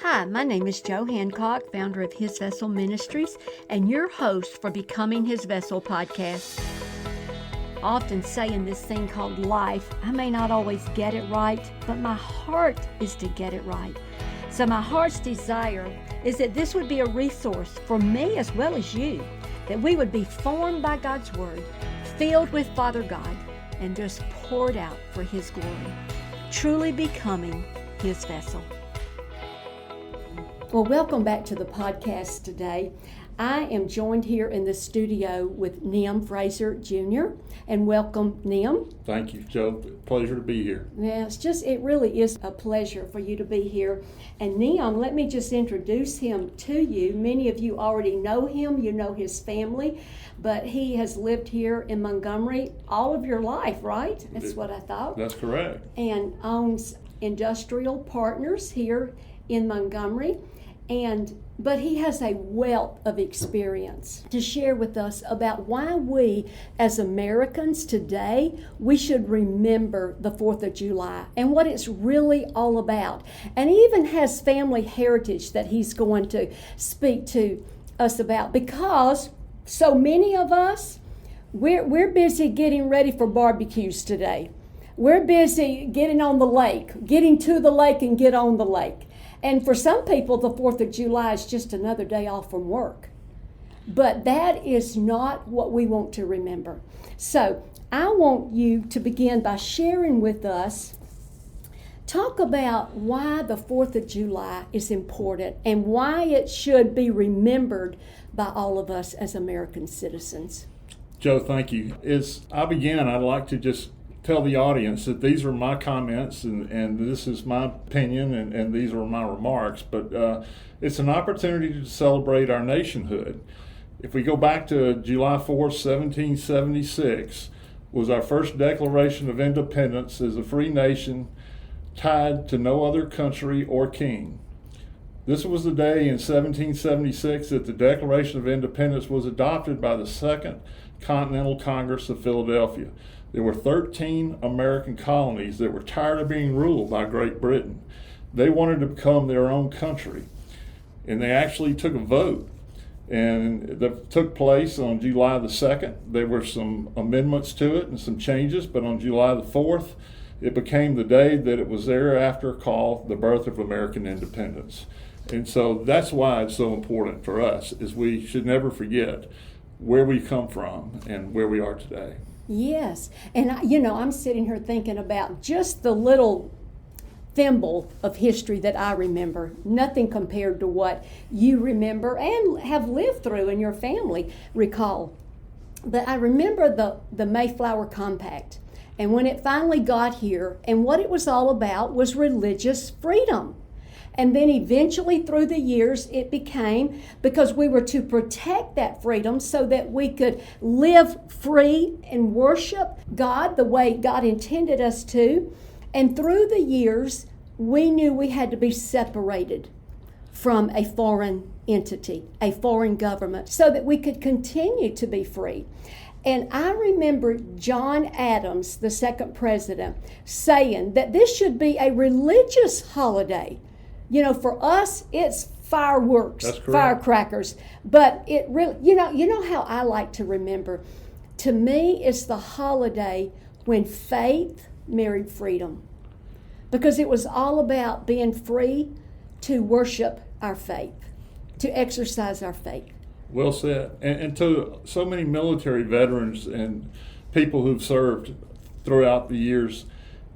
Hi, my name is Jo Hancock, founder of His Vessel Ministries, and your host for Becoming His Vessel podcast. I often say in this thing called life, I may not always get it right, but my heart is to get it right. So my heart's desire is that this would be a resource for me as well as you, that we would be formed by God's Word, filled with Father God, and just poured out for His glory, truly becoming His vessel. Well, welcome back to the podcast today. I am joined here in the studio with Nim Frazer Jr. And welcome, Nim. Thank you, Jo. Pleasure to be here. Yeah, it really is a pleasure for you to be here. And Nim, let me just introduce him to you. Many of you already know him. You know his family. But he has lived here in Montgomery all of your life, right? That's what I thought. That's correct. And owns Industrial Partners here in Montgomery. But he has a wealth of experience to share with us about why we as Americans today, we should remember the 4th of July and what it's really all about. And he even has family heritage that he's going to speak to us about, because so many of us, we're busy getting ready for barbecues today. We're busy getting on the lake, getting to the lake and get on the lake. And for some people, the 4th of July is just another day off from work. But that is not what we want to remember. So I want you to begin by sharing with us, talk about why the 4th of July is important and why it should be remembered by all of us as American citizens. Jo, thank you. As I begin, I'd like to just tell the audience that these are my comments and this is my opinion and these are my remarks, but it's an opportunity to celebrate our nationhood. If we go back to July 4th, 1776, was our first declaration of independence as a free nation tied to no other country or king. This was the day in 1776 that the Declaration of Independence was adopted by the Second Continental Congress of Philadelphia. There were 13 American colonies that were tired of being ruled by Great Britain. They wanted to become their own country. And they actually took a vote. And that took place on July the 2nd. There were some amendments to it and some changes, but on July the 4th, it became the day that it was thereafter called the birth of American independence. And so that's why it's so important for us, is we should never forget where we come from and where we are today. Yes, and I'm sitting here thinking about just the little thimble of history that I remember, nothing compared to what you remember and have lived through and your family recall. But I remember the Mayflower Compact, and when it finally got here, and what it was all about was religious freedom. And then eventually through the years it became, because we were to protect that freedom so that we could live free and worship God the way God intended us to. And through the years, we knew we had to be separated from a foreign entity, a foreign government, so that we could continue to be free. And I remember John Adams, the second president, saying that this should be a religious holiday. For us, it's fireworks, firecrackers. But it really, you know how I like to remember? To me, it's the holiday when faith married freedom. Because it was all about being free to worship our faith, to exercise our faith. Well said. And to so many military veterans and people who've served throughout the years,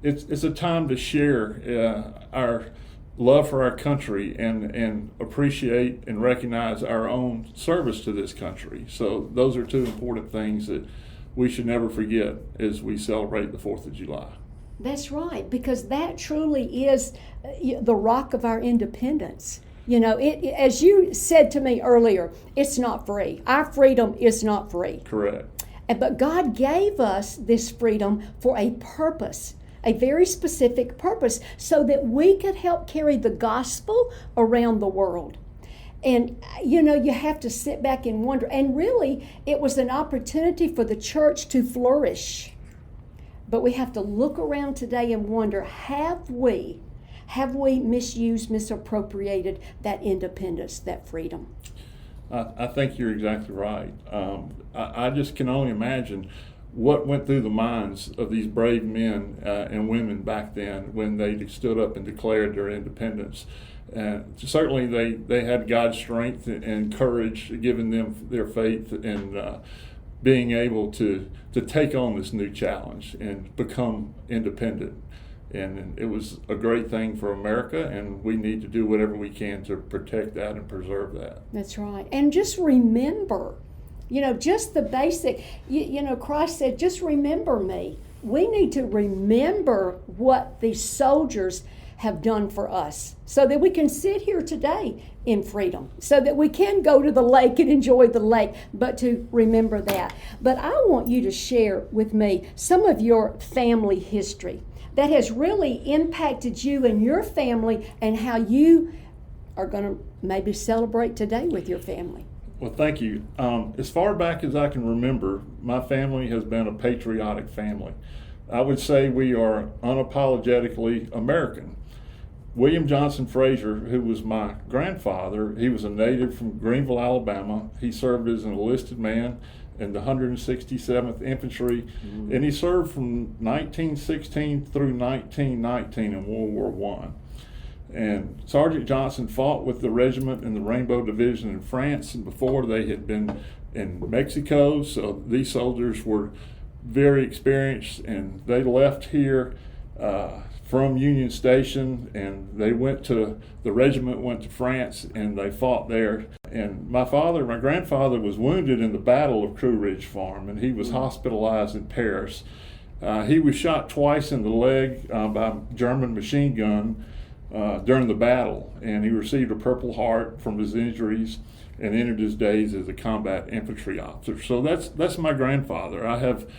it's a time to share our love for our country and appreciate and recognize our own service to this country. So those are two important things that we should never forget as we celebrate the 4th of July. That's right, because that truly is the rock of our independence. As you said to me earlier, it's not free. Our freedom is not free. Correct. But God gave us this freedom for a purpose, a very specific purpose, so that we could help carry the gospel around the world. And, you have to sit back and wonder. And really, it was an opportunity for the church to flourish. But we have to look around today and wonder, have we have we misused, misappropriated that independence, that freedom? I think you're exactly right. I just can only imagine what went through the minds of these brave men and women back then when they stood up and declared their independence. And certainly they had God's strength and courage giving them their faith and being able to take on this new challenge and become independent. And it was a great thing for America, and we need to do whatever we can to protect that and preserve that. That's right. And just remember, just the basic, Christ said, just remember me. We need to remember what these soldiers have done for us so that we can sit here today in freedom, so that we can go to the lake and enjoy the lake, but to remember that. But I want you to share with me some of your family history that has really impacted you and your family and how you are going to maybe celebrate today with your family. Well, thank you. As far back as I can remember, my family has been a patriotic family. I would say we are unapologetically American. William Johnson Frazer, who was my grandfather, he was a native from Greenville, Alabama. He served as an enlisted man in the 167th Infantry, and he served from 1916 through 1919 in World War I. And Sergeant Johnson fought with the regiment in the Rainbow Division in France, and before they had been in Mexico, so these soldiers were very experienced, and they left here from Union Station, and the regiment went to France, and they fought there. And my grandfather was wounded in the Battle of Crew Ridge Farm, and he was hospitalized in Paris. He was shot twice in the leg by a German machine gun during the battle, and he received a Purple Heart from his injuries and ended his days as a combat infantry officer. So that's my grandfather. I have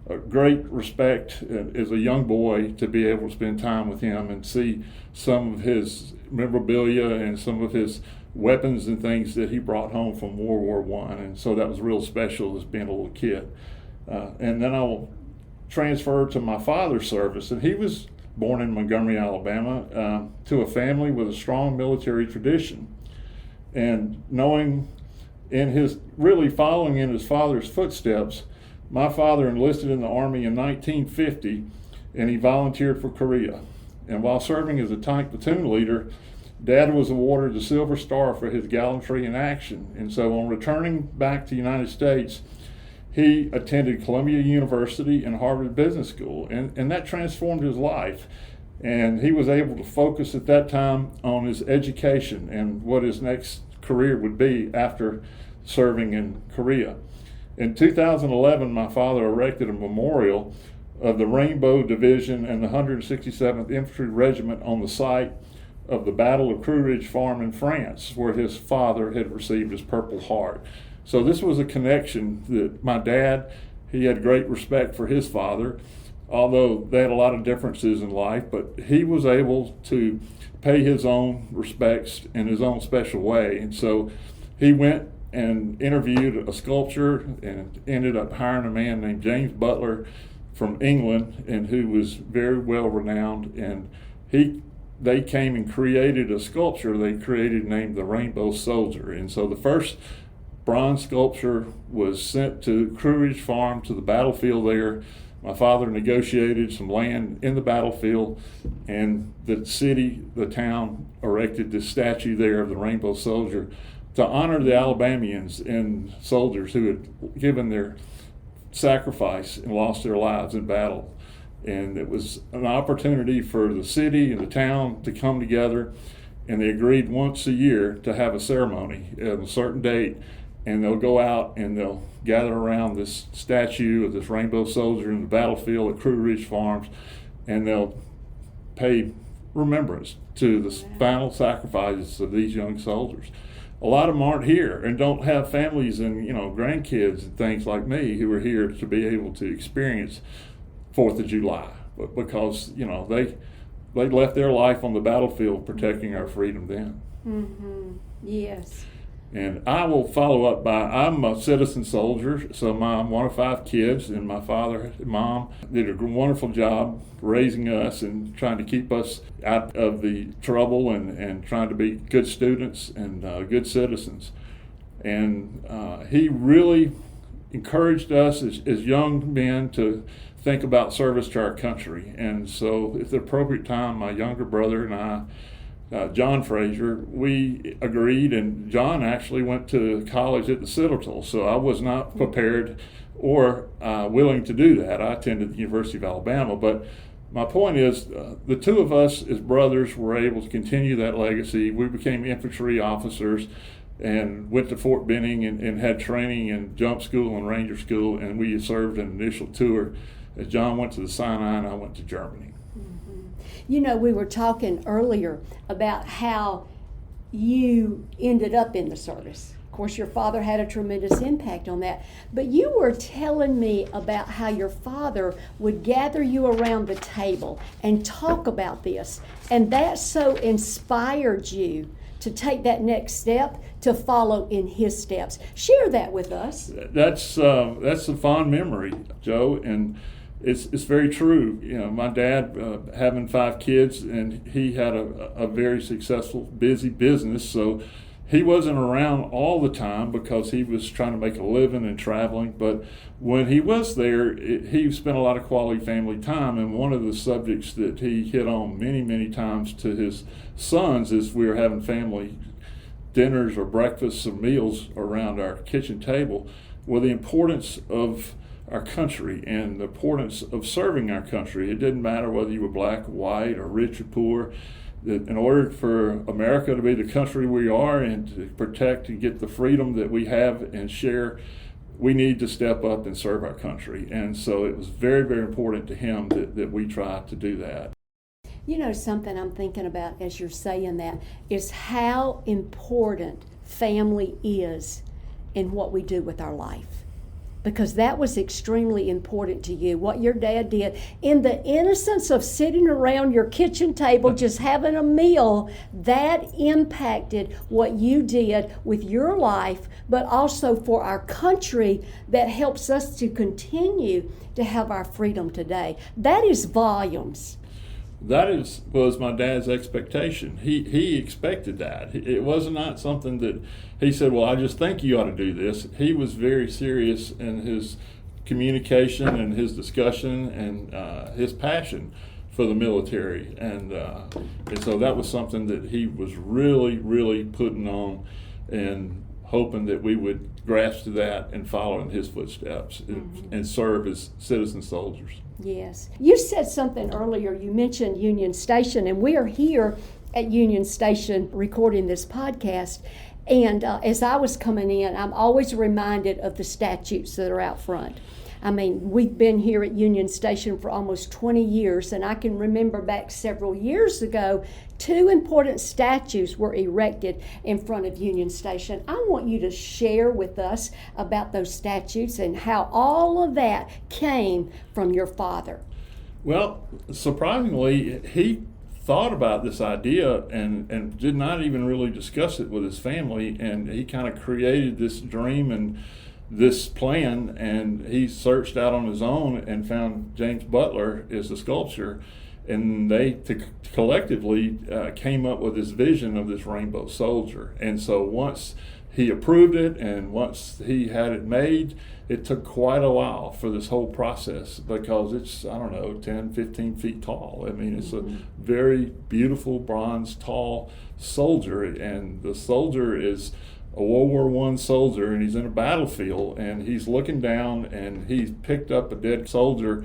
a great respect as a young boy to be able to spend time with him and see some of his memorabilia and some of his weapons and things that he brought home from World War I. And so that was real special as being a little kid. And then I'll transfer to my father's service, and he was born in Montgomery, Alabama, to a family with a strong military tradition. And following in his father's footsteps, my father enlisted in the Army in 1950, and he volunteered for Korea. And while serving as a tank platoon leader, Dad was awarded the Silver Star for his gallantry in action. And so on returning back to the United States, he attended Columbia University and Harvard Business School, and that transformed his life. And he was able to focus at that time on his education and what his next career would be after serving in Korea. In 2011, my father erected a memorial of the Rainbow Division and the 167th Infantry Regiment on the site of the Battle of Crew Ridge Farm in France, where his father had received his Purple Heart. So this was a connection that my dad, he had great respect for his father, although they had a lot of differences in life, but he was able to pay his own respects in his own special way. And so he went and interviewed a sculptor and ended up hiring a man named James Butler from England, and who was very well renowned. And they came and created a sculpture they created named the Rainbow Soldier. And so the first bronze sculpture was sent to Crew Ridge Farm, to the battlefield there. My father negotiated some land in the battlefield, and the town erected this statue there of the Rainbow Soldier to honor the Alabamians and soldiers who had given their sacrifice and lost their lives in battle. And it was an opportunity for the city and the town to come together, and they agreed once a year to have a ceremony at a certain date, and they'll go out and they'll gather around this statue of this Rainbow Soldier in the battlefield at Crew Ridge Farms, and they'll pay remembrance to the final sacrifices of these young soldiers. A lot of them aren't here and don't have families and grandkids and things like me who are here to be able to experience 4th of July, but because they left their life on the battlefield protecting our freedom then. Mm-hmm. Yes. And I will follow up by, I'm a citizen soldier, so I'm one of 5 kids, and my father and mom did a wonderful job raising us and trying to keep us out of the trouble and trying to be good students and good citizens. And he really encouraged us as young men to think about service to our country. And so at the appropriate time, my younger brother and I, Nim Frazer, we agreed, and John actually went to college at the Citadel, so I was not prepared or willing to do that. I attended the University of Alabama, but my point is, the two of us as brothers were able to continue that legacy. We became infantry officers and went to Fort Benning and had training in jump school and ranger school, and we served an initial tour as John went to the Sinai and I went to Germany. You know, we were talking earlier about how you ended up in the service. Of course, your father had a tremendous impact on that. But you were telling me about how your father would gather you around the table and talk about this. And that so inspired you to take that next step, to follow in his steps. Share that with us. That's a fond memory, Joe, and it's very true. You know, my dad having 5 kids, and he had a very successful, busy business, so he wasn't around all the time because he was trying to make a living and traveling. But when he was there, he spent a lot of quality family time, and one of the subjects that he hit on many times to his sons is we were having family dinners or breakfasts or meals around our kitchen table, were the importance of our country and the importance of serving our country. It didn't matter whether you were black, white, or rich or poor. That in order for America to be the country we are and to protect and get the freedom that we have and share, we need to step up and serve our country. And so it was very important to him that we try to do that. You know, something I'm thinking about as you're saying that is how important family is in what we do with our life. Because that was extremely important to you, what your dad did. In the innocence of sitting around your kitchen table just having a meal, that impacted what you did with your life, but also for our country that helps us to continue to have our freedom today. That is volumes. That was my dad's expectation. He expected that. It was not something that he said, well, I just think you ought to do this. He was very serious in his communication and his discussion and his passion for the military. And so that was something that he was really putting on and hoping that we would grasp to that and follow in his footsteps and serve as citizen soldiers. Yes. You said something earlier. You mentioned Union Station, and we are here at Union Station recording this podcast. And as I was coming in, I'm always reminded of the statues that are out front. I mean, we've been here at Union Station for almost 20 years, and I can remember back several years ago, 2 important statues were erected in front of Union Station. I want you to share with us about those statues and how all of that came from your father. Well, surprisingly, he thought about this idea and did not even really discuss it with his family, and he kind of created this dream and this plan, and he searched out on his own and found James Butler as the sculptor, and they collectively came up with this vision of this rainbow soldier. And so once he approved it and once he had it made, it took quite a while for this whole process because it's, 10, 15 feet tall. I mean, it's a very beautiful bronze tall soldier, and the soldier is a World War I soldier, and he's in a battlefield, and he's looking down, and he's picked up a dead soldier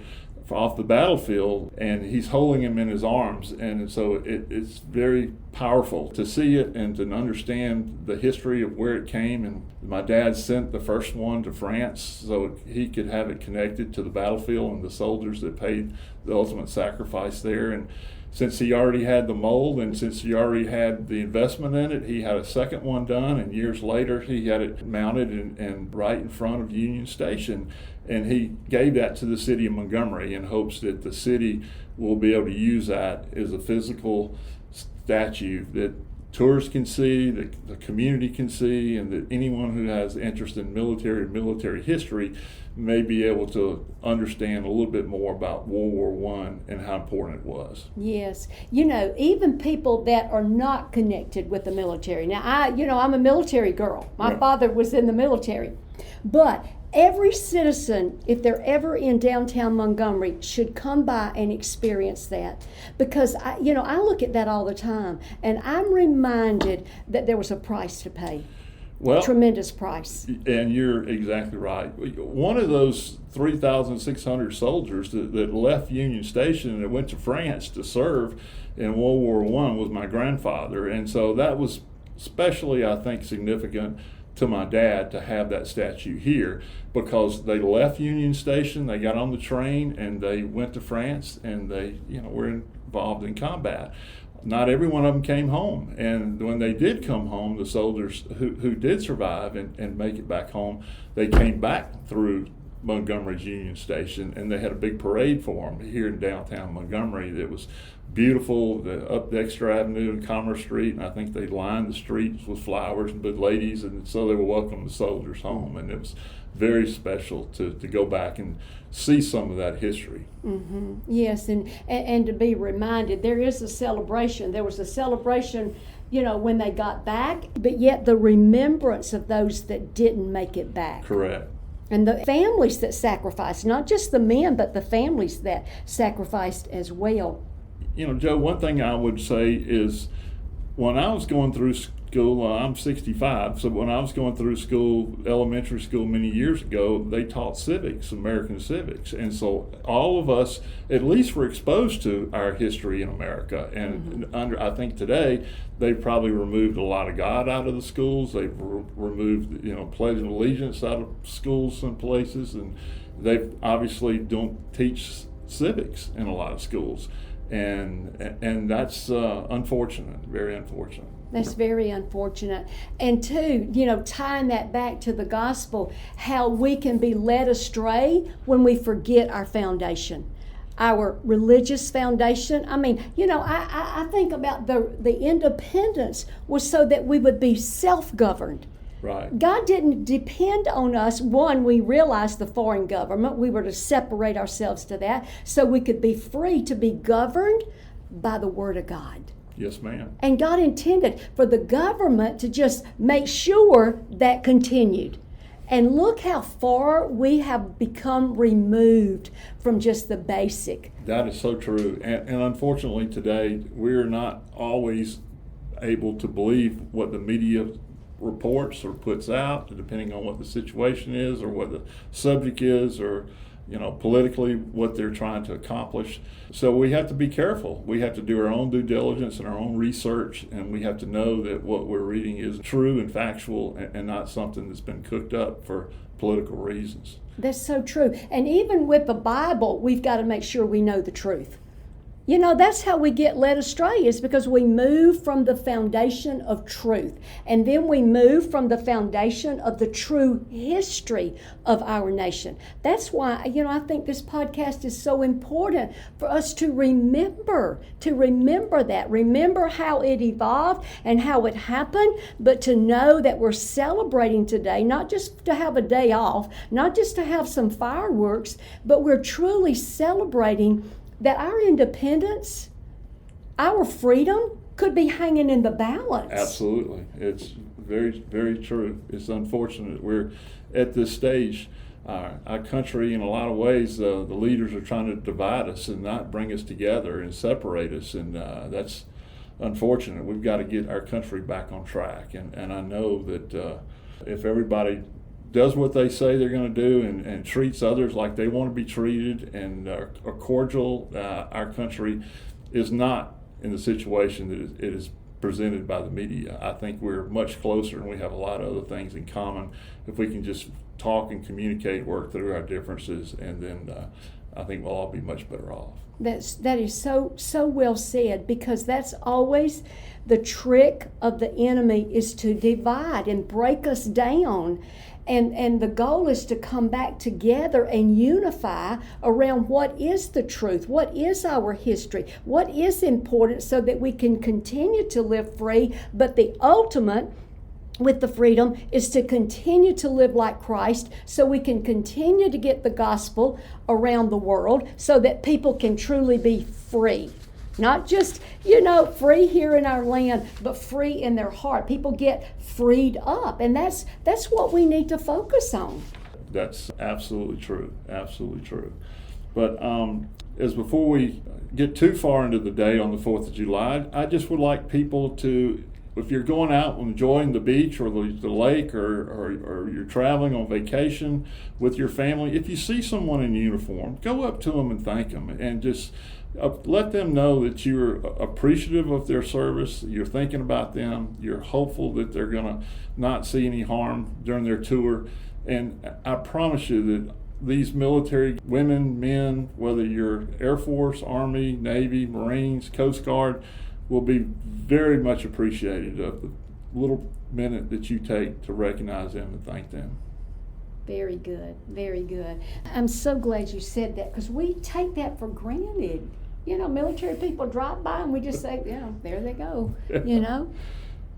off the battlefield, and he's holding him in his arms. And so it's very powerful to see it and to understand the history of where it came. And my dad sent the first one to France so he could have it connected to the battlefield and the soldiers that paid the ultimate sacrifice there. And since he already had the mold and since he already had the investment in it, he had a second one done, and years later he had it mounted and right in front of Union Station. And he gave that to the city of Montgomery in hopes that the city will be able to use that as a physical statue that tourists can see, the community can see, and that anyone who has interest in military history may be able to understand a little bit more about World War I and how important it was. Yes. Even people that are not connected with the military. Now, I'm a military girl. My Right. father was in the military. But every citizen, if they're ever in downtown Montgomery, should come by and experience that. Because, I look at that all the time, and I'm reminded that there was a price to pay. Well, Tremendous price. and you're exactly right. One of those 3,600 soldiers that left Union Station and went to France to serve in World War I was my grandfather. And so that was especially, I think, significant to my dad to have that statue here, because they left Union Station, they got on the train, and they went to France, and they were involved in combat. Not every one of them came home, and when they did come home, the soldiers who did survive and make it back home, they came back through Montgomery's Union Station, and they had a big parade for them here in downtown Montgomery that was beautiful, up Dexter Avenue and Commerce Street, and I think they lined the streets with flowers and good ladies, and so they were welcoming the soldiers home, and it was very special to go back and see some of that history. Mm-hmm. Yes, and to be reminded, there is a celebration. There was a celebration, when they got back, but yet the remembrance of those that didn't make it back. Correct. And the families that sacrificed, not just the men, but the families that sacrificed as well. Joe, one thing I would say is when I was going through school, I'm 65, so when I was going through school, elementary school many years ago, they taught civics, American civics. And so all of us, at least, were exposed to our history in America. And I think today, they've probably removed a lot of God out of the schools. They've removed, Pledge of Allegiance out of schools some places. And they obviously don't teach civics in a lot of schools. And that's unfortunate, very unfortunate. That's very unfortunate. And two, tying that back to the gospel, how we can be led astray when we forget our foundation, our religious foundation. I mean, I think about the independence was so that we would be self-governed. Right. God didn't depend on us. One, we realized the foreign government. We were to separate ourselves to that so we could be free to be governed by the Word of God. Yes, ma'am. And God intended for the government to just make sure that continued. And look how far we have become removed from just the basic. That is so true. And unfortunately today, we're not always able to believe what the media reports or puts out, depending on what the situation is or what the subject is, or politically what they're trying to accomplish. So we have to be careful. We have to do our own due diligence and our own research, and we have to know that what we're reading is true and factual and not something that's been cooked up for political reasons. That's so true. And even with the Bible, we've got to make sure we know the truth. That's how we get led astray, is because we move from the foundation of truth. And then we move from the foundation of the true history of our nation. That's why, I think this podcast is so important for us to remember that. Remember how it evolved and how it happened, but to know that we're celebrating today, not just to have a day off, not just to have some fireworks, but we're truly celebrating that our independence, our freedom could be hanging in the balance. Absolutely. It's very, very true. It's unfortunate we're at this stage. Our country, in a lot of ways, the leaders are trying to divide us and not bring us together and separate us, and that's unfortunate. We've got to get our country back on track, and I know that if everybody does what they say they're going to do and treats others like they want to be treated and are cordial, our country is not in the situation that it is presented by the media. I think we're much closer, and we have a lot of other things in common if we can just talk and communicate, work through our differences, and then I think we'll all be much better off. That is so well said, because that's always the trick of the enemy, is to divide and break us down. And the goal is to come back together and unify around what is the truth, what is our history, what is important, so that we can continue to live free. But the ultimate with the freedom is to continue to live like Christ, so we can continue to get the gospel around the world, so that people can truly be free. Not just, free here in our land, but free in their heart. People get freed up, and that's what we need to focus on. That's absolutely true, absolutely true. But as before we get too far into the day on the 4th of July, I just would like people to, if you're going out and enjoying the beach or the lake, or you're traveling on vacation with your family, if you see someone in uniform, go up to them and thank them, and just let them know that you're appreciative of their service, you're thinking about them, you're hopeful that they're going to not see any harm during their tour. And I promise you that these military women, men, whether you're Air Force, Army, Navy, Marines, Coast Guard, will be very much appreciated of the little minute that you take to recognize them and thank them. Very good, very good. I'm so glad you said that, because we take that for granted. Military people drive by and we just say, there they go,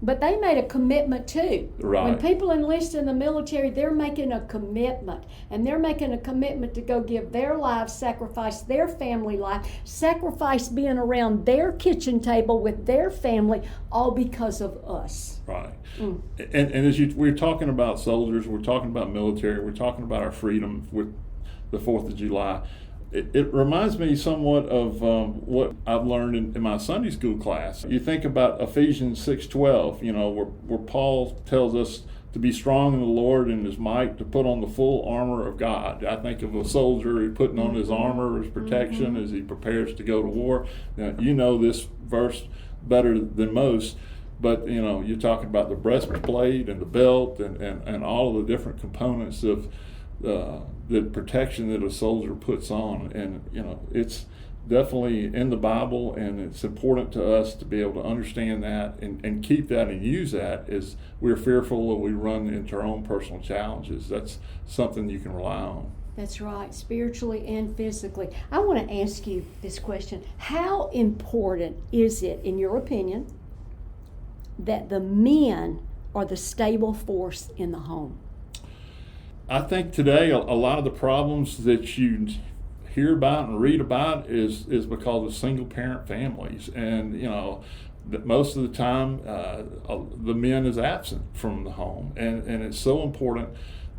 But they made a commitment too. Right. When people enlist in the military, they're making a commitment. And they're making a commitment to go give their lives, sacrifice their family life, sacrifice being around their kitchen table with their family, all because of us. Right. And as we're talking about soldiers, we're talking about military, we're talking about our freedom with the 4th of July. It reminds me somewhat of what I've learned in my Sunday school class. You think about Ephesians 6:12, where Paul tells us to be strong in the Lord and His might, to put on the full armor of God. I think of a soldier putting on his armor, his protection, as he prepares to go to war. Now, this verse better than most, but you're talking about the breastplate and the belt and all of the different components of the protection that a soldier puts on. And it's definitely in the Bible, and it's important to us to be able to understand that and keep that and use that as we're fearful that we run into our own personal challenges. That's something you can rely on. That's right, spiritually and physically. I want to ask you this question. How important is it, in your opinion, that the men are the stable force in the home? I think today a lot of the problems that you hear about and read about is because of single parent families, and that most of the time the man is absent from the home, and it's so important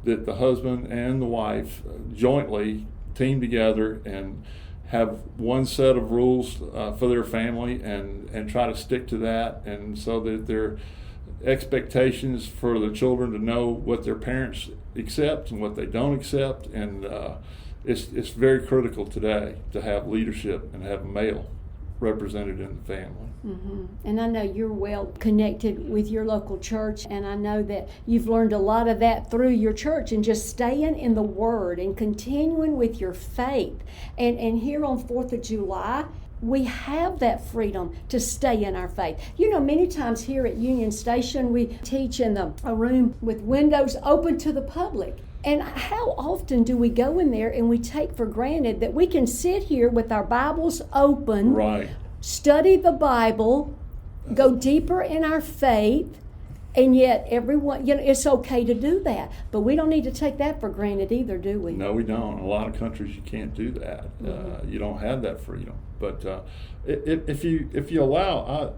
that the husband and the wife jointly team together and have one set of rules for their family and try to stick to that, and so that their expectations for the children to know what their parents accept and what they don't accept. And it's very critical today to have leadership and have a male represented in the family. Mm-hmm. And I know you're well connected with your local church, and I know that you've learned a lot of that through your church, and just staying in the Word and continuing with your faith. And here on 4th of July, we have that freedom to stay in our faith. Many times here at Union Station, we teach in a room with windows open to the public. And how often do we go in there and we take for granted that we can sit here with our Bibles open, right, study the Bible, go deeper in our faith, and yet everyone, it's okay to do that. But we don't need to take that for granted either, do we? No, we don't. In a lot of countries, you can't do that. You don't have that freedom. But if you allow,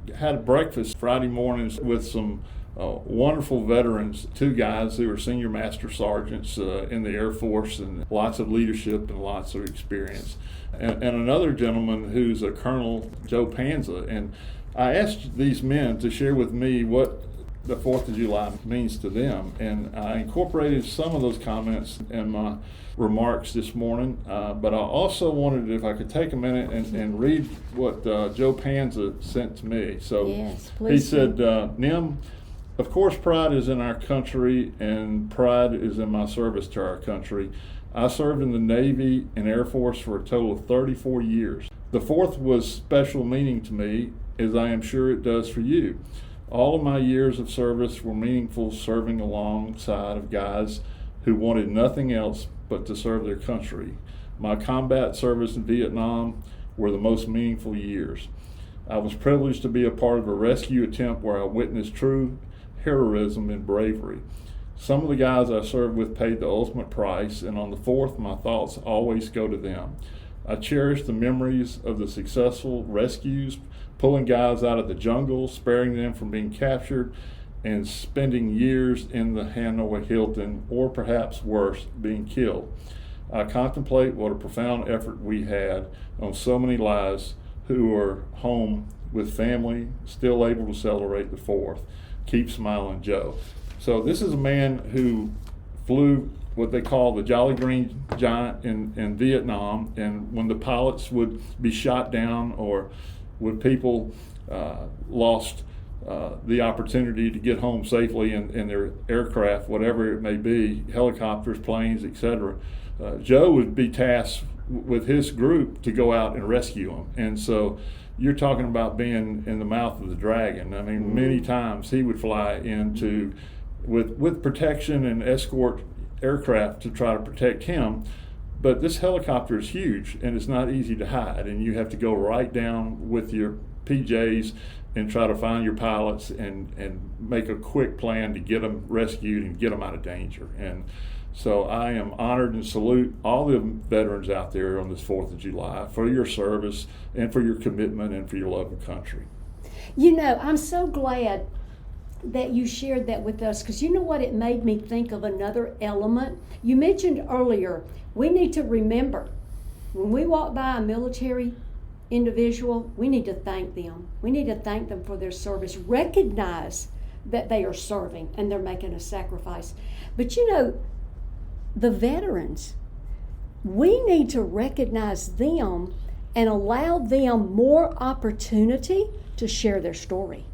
I had breakfast Friday mornings with some wonderful veterans, 2 guys who are senior master sergeants in the Air Force, and lots of leadership and lots of experience, and another gentleman who's a Colonel, Joe Panza. And I asked these men to share with me what the 4th of July means to them, and I incorporated some of those comments in my remarks this morning, but I also wanted, if I could take a minute and read what Joe Panza sent to me. So yes, please. He said, Nim, of course pride is in our country, and pride is in my service to our country. I served in the Navy and Air Force for a total of 34 years. The 4th was special meaning to me, as I am sure it does for you. All of my years of service were meaningful, serving alongside of guys who wanted nothing else but to serve their country. My combat service in Vietnam were the most meaningful years. I was privileged to be a part of a rescue attempt where I witnessed true heroism and bravery. Some of the guys I served with paid the ultimate price, and on the 4th, my thoughts always go to them. I cherish the memories of the successful rescues, pulling guys out of the jungle, sparing them from being captured, and spending years in the Hanoi Hilton, or perhaps worse, being killed. I contemplate what a profound effort we had on so many lives who are home with family, still able to celebrate the 4th. Keep smiling, Joe. So this is a man who flew what they call the Jolly Green Giant in Vietnam, and when the pilots would be shot down or when people lost the opportunity to get home safely in their aircraft, whatever it may be, helicopters, planes, etc., Joe would be tasked with his group to go out and rescue them. And so you're talking about being in the mouth of the dragon. I mean, many times he would fly into with protection and escort aircraft to try to protect him. But this helicopter is huge and it's not easy to hide, and you have to go right down with your PJs and try to find your pilots and make a quick plan to get them rescued and get them out of danger. And so I am honored and salute all the veterans out there on this 4th of July for your service and for your commitment and for your love of country. You know, I'm so glad that you shared that with us, because you know what, it made me think of another element. You mentioned earlier, we need to remember when we walk by a military individual, we need to thank them. We need to thank them for their service. Recognize that they are serving and they're making a sacrifice. But you know, the veterans, we need to recognize them and allow them more opportunity to share their story.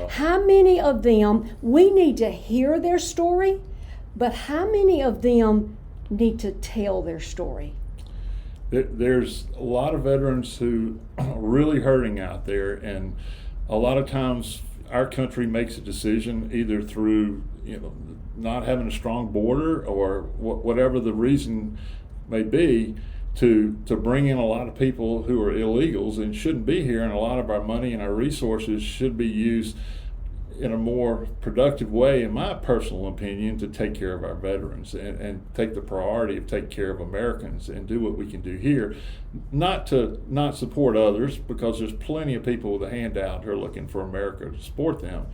How many of them, we need to hear their story, but how many of them need to tell their story? There's a lot of veterans who are really hurting out there, and a lot of times our country makes a decision either through not having a strong border or whatever the reason may be to bring in a lot of people who are illegals and shouldn't be here, and a lot of our money and our resources should be used in a more productive way, in my personal opinion, to take care of our veterans and take the priority of take care of Americans and do what we can do here. Not support others, because there's plenty of people with a handout who are looking for America to support them,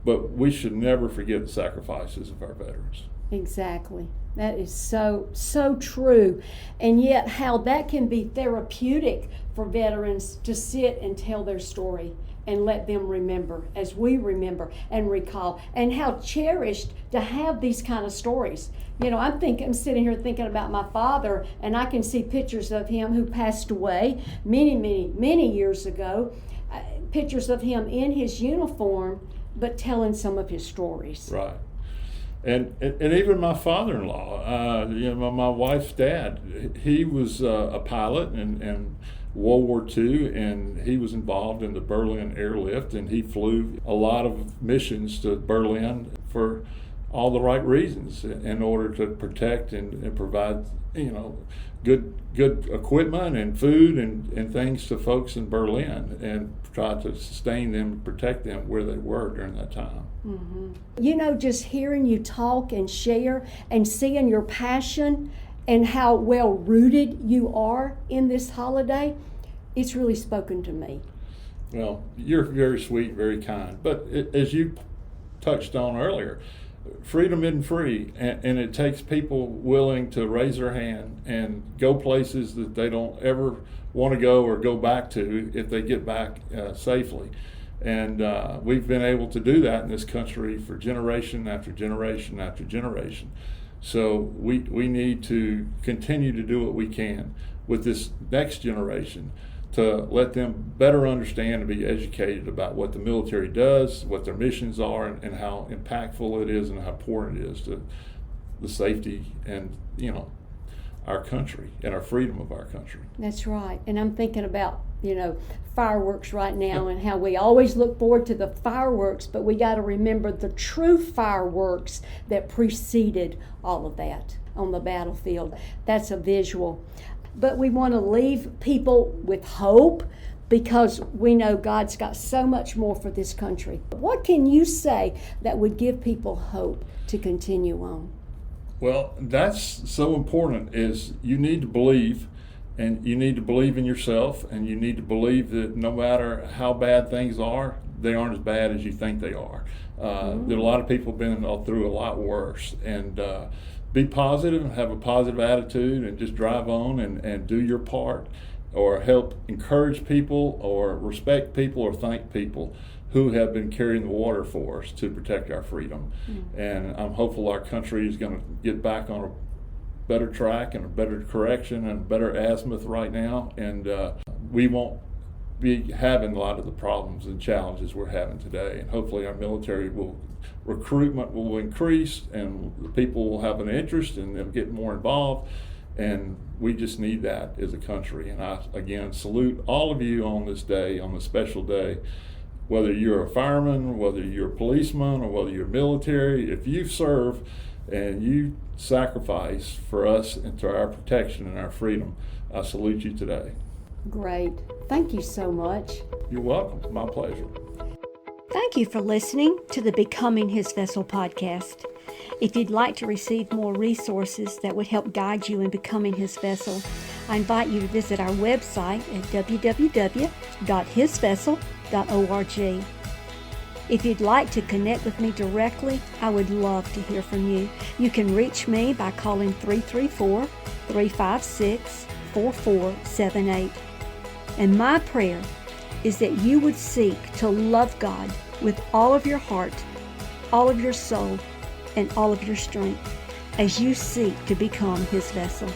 but we should never forget the sacrifices of our veterans. Exactly. That is so true. And yet how that can be therapeutic for veterans to sit and tell their story and let them remember as we remember and recall, and how cherished to have these kind of stories. You know, I'm sitting here thinking about my father, and I can see pictures of him who passed away many years ago, pictures of him in his uniform, but telling some of his stories. Right. And even my father-in-law, my wife's dad, he was a pilot in World War II, and he was involved in the Berlin airlift, and he flew a lot of missions to Berlin for all the right reasons in order to protect and provide, good equipment and food and things to folks in Berlin, and try to sustain them and protect them where they were during that time. Mm-hmm. Just hearing you talk and share and seeing your passion and how well rooted you are in this holiday, it's really spoken to me. Well, you're very sweet, very kind. But as you touched on earlier, freedom isn't free, and it takes people willing to raise their hand and go places that they don't ever want to go or go back to if they get back safely. And we've been able to do that in this country for generation after generation after generation. So we need to continue to do what we can with this next generation to let them better understand and be educated about what the military does, what their missions are, and how impactful it is and how important it is to the safety and our country and our freedom of our country. That's right. And I'm thinking about fireworks right now, and how we always look forward to the fireworks, but we got to remember the true fireworks that preceded all of that on the battlefield. That's a visual. But we want to leave people with hope, because we know God's got so much more for this country. What can you say that would give people hope to continue on? Well, that's so important, is you need to believe, and you need to believe in yourself, and you need to believe that no matter how bad things are, they aren't as bad as you think they are. There are a lot of people been through a lot worse, and be positive and have a positive attitude, and just drive on and do your part, or help encourage people, or respect people, or thank people who have been carrying the water for us to protect our freedom. And I'm hopeful our country is going to get back on a better track and a better correction and a better azimuth right now, and we won't be having a lot of the problems and challenges we're having today. And hopefully our military recruitment will increase, and the people will have an interest, and they'll get more involved. And we just need that as a country. And I, again, salute all of you on this day, on this special day, whether you're a fireman, whether you're a policeman, or whether you're military. If you serve and you sacrifice for us and to our protection and our freedom, I salute you today. Great. Thank you so much. You're welcome. My pleasure. Thank you for listening to the Becoming His Vessel podcast. If you'd like to receive more resources that would help guide you in becoming His vessel, I invite you to visit our website at www.hisvessel.org. If you'd like to connect with me directly, I would love to hear from you. You can reach me by calling 334-356-4478. And my prayer is that you would seek to love God with all of your heart, all of your soul, and all of your strength as you seek to become His vessel.